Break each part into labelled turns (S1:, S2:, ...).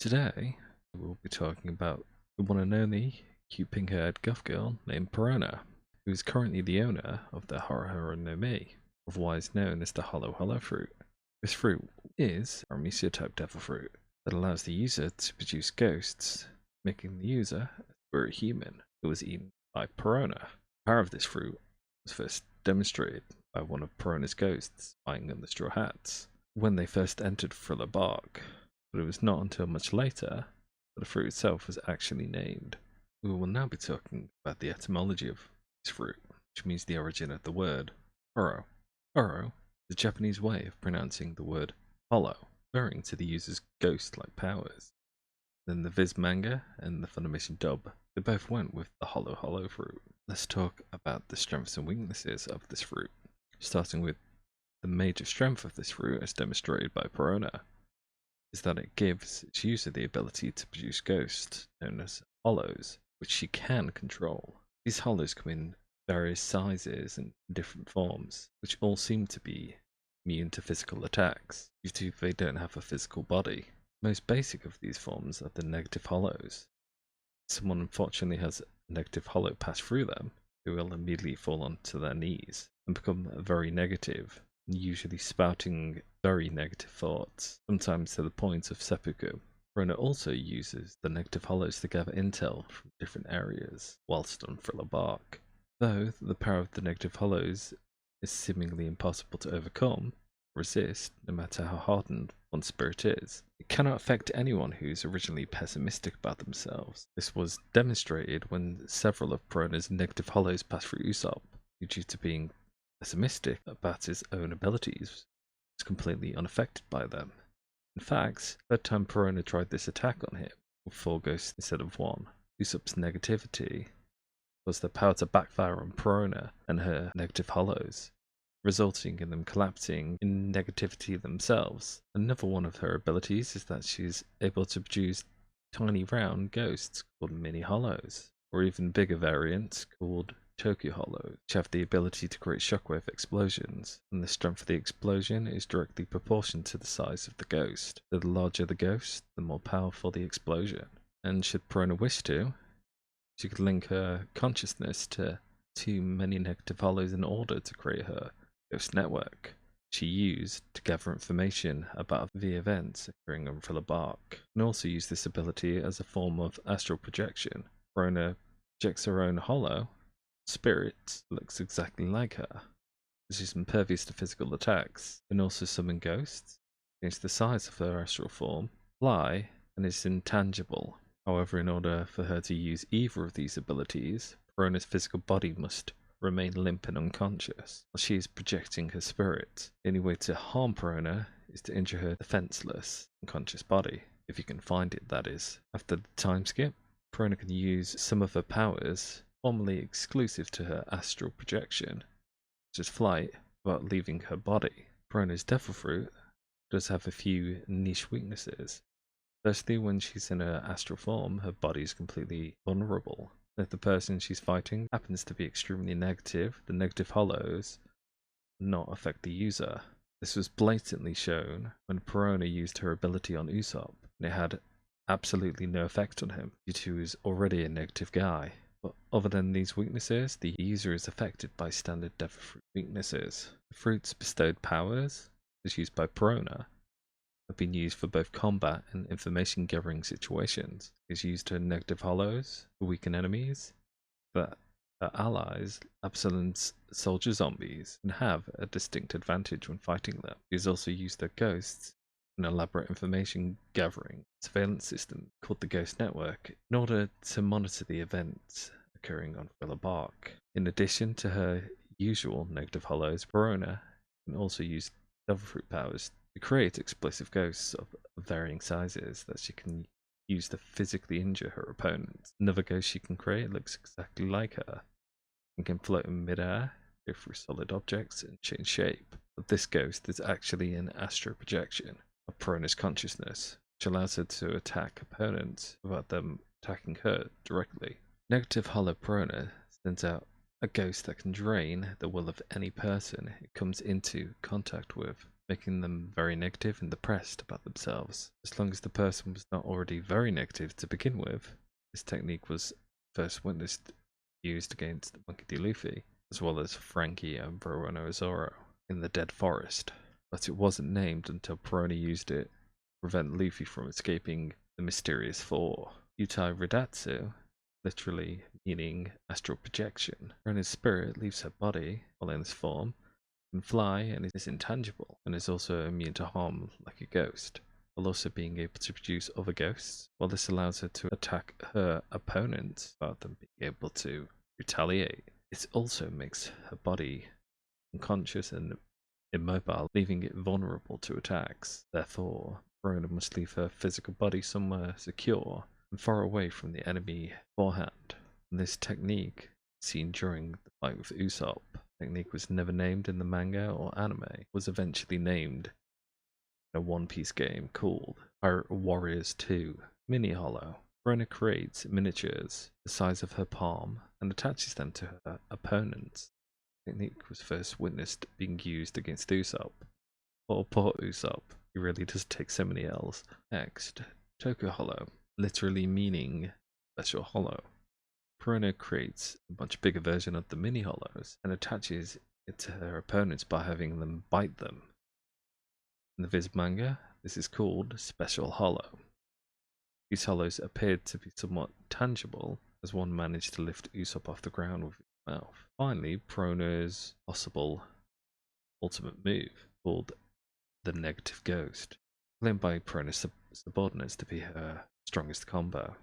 S1: Today, we'll be talking about the one and only cute pink-haired goth girl named Perona, who is currently the owner of the Horo Horo No Mi, otherwise known as the Horo Horo fruit. This fruit is a Paramecia-type devil fruit that allows the user to produce ghosts, making the user a spirit human who was eaten by Perona. The power of this fruit was first demonstrated by one of Perona's ghosts lying on the straw hats when they first entered Thriller Bark, but it was not until much later that the fruit itself was actually named. We will now be talking about the etymology of this fruit, which means the origin of the word Horo. Horo is the Japanese way of pronouncing the word hollow, referring to the user's ghost-like powers. Then the Viz manga and the Funimation dub, they both went with the Horo Horo fruit. Let's talk about the strengths and weaknesses of this fruit, starting with the major strength of this fruit as demonstrated by Perona is that it gives its user the ability to produce ghosts, known as hollows, which she can control. These hollows come in various sizes and different forms, which all seem to be immune to physical attacks, due to they don't have a physical body. The most basic of these forms are the negative hollows. If someone unfortunately has a negative hollow pass through them, they will immediately fall onto their knees and become very negative, usually spouting very negative thoughts, sometimes to the point of seppuku. Perona also uses the negative hollows to gather intel from different areas whilst on Thriller Bark. Though the power of the negative hollows is seemingly impossible to overcome, resist, no matter how hardened one's spirit is, it cannot affect anyone who's originally pessimistic about themselves. This was demonstrated when several of Perona's negative hollows passed through Usopp, who, due to being pessimistic about his own abilities, was completely unaffected by them. In fact, the third time Perona tried this attack on him, with 4 ghosts instead of 1, Usopp's negativity caused the power to backfire on Perona and her negative hollows, resulting in them collapsing in negativity themselves. Another one of her abilities is that she's able to produce tiny round ghosts called mini hollows, or even bigger variants called Tokyo Hollows, which have the ability to create shockwave explosions, and the strength of the explosion is directly proportional to the size of the ghost. So the larger the ghost, the more powerful the explosion. And should Perona wish to, she could link her consciousness to too many negative hollows in order to create her ghost network she used to gather information about the events occurring on Thriller Bark, and also use this ability as a form of astral projection. Perona projects her own hollow spirit looks exactly like her. She's impervious to physical attacks, and also summon ghosts, change the size of her astral form, fly, and is intangible. However, in order for her to use either of these abilities, Perona's physical body must remain limp and unconscious, while she is projecting her spirit. The only way to harm Perona is to injure her defenseless, unconscious body, if you can find it, that is. After the time skip, Perona can use some of her powers formerly exclusive to her astral projection, such as flight, without leaving her body. Perona's devil fruit does have a few niche weaknesses. Firstly, when she's in her astral form, her body is completely vulnerable. If the person she's fighting happens to be extremely negative, the negative hollows will not affect the user. This was blatantly shown when Perona used her ability on Usopp, and it had absolutely no effect on him, due to he was already a negative guy. But other than these weaknesses, the user is affected by standard devil fruit weaknesses. The fruit's bestowed powers, as used by Perona, have been used for both combat and information gathering situations. It's used to negative hollows to weaken enemies, but her allies, Absalon's soldier zombies, can have a distinct advantage when fighting them. She's also used their ghosts, an elaborate information gathering surveillance system called the Ghost Network, in order to monitor the events occurring on Thriller Bark. In addition to her usual negative hollows, Perona can also use devil fruit powers to create explosive ghosts of varying sizes that she can use to physically injure her opponents. Another ghost she can create looks exactly like her and can float in midair, go through solid objects, and change shape. But this ghost is actually an astral projection of Perona's consciousness, which allows her to attack opponents without them attacking her directly. Negative Hollow Perona sends out a ghost that can drain the will of any person it comes into contact with. making them very negative and depressed about themselves. As long as the person was not already very negative to begin with, this technique was first witnessed used against Monkey D. Luffy, as well as Frankie and Perona Zoro in the Dead Forest. But it wasn't named until Perona used it to prevent Luffy from escaping the mysterious four. Utai Ridatsu, literally meaning astral projection. Perona's spirit leaves her body while in this form, can fly and is intangible, and is also immune to harm like a ghost, while also being able to produce other ghosts. While this allows her to attack her opponents without them being able to retaliate, it also makes her body unconscious and immobile, leaving it vulnerable to attacks. Therefore, Perona must leave her physical body somewhere secure and far away from the enemy beforehand. And this technique, seen during the fight with Usopp, technique was never named in the manga or anime, was eventually named in a One Piece game called Pirate Warriors 2 Mini Hollow. Perona creates miniatures the size of her palm and attaches them to her opponents. The technique was first witnessed being used against Usopp. Poor Usopp, he really does take so many L's. Next, Toku Hollow, literally meaning special hollow. Perona creates a much bigger version of the mini hollows and attaches it to her opponents by having them bite them. In the Viz manga, this is called Special Hollow. These hollows appeared to be somewhat tangible, as one managed to lift Usopp off the ground with his mouth. Finally, Perona's possible ultimate move, called the Negative Ghost, claimed by Perona's subordinates to be her strongest combo.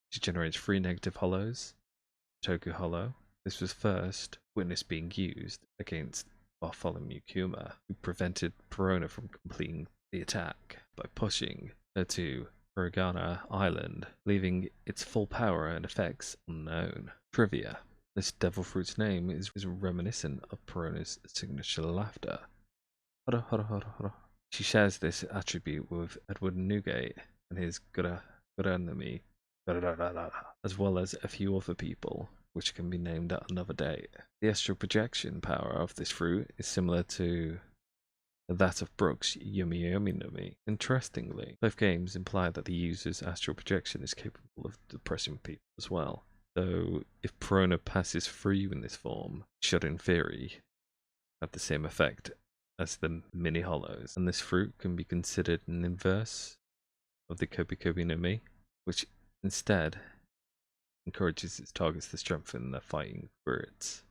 S1: She generates 3 negative hollows. Toku Hollow. This was first witnessed being used against Bartholomew Kuma, who prevented Perona from completing the attack by pushing her to Hiragana Island, leaving its full power and effects unknown. Trivia. This devil fruit's name is reminiscent of Perona's signature laughter. Horo Horo Horo Horo. She shares this attribute with Edward Newgate and his Horo Horo No Mi, as well as a few other people, which can be named at another date. The astral projection power of this fruit is similar to that of Brook's Yumi Yumi no Mi. Interestingly, both games imply that the user's astral projection is capable of depressing people as well. So, if Perona passes through in this form, it should in theory have the same effect as the mini hollows, and this fruit can be considered an inverse of the Kobi Kobi no Mi, which instead encourages its targets to strengthen their fighting spirits.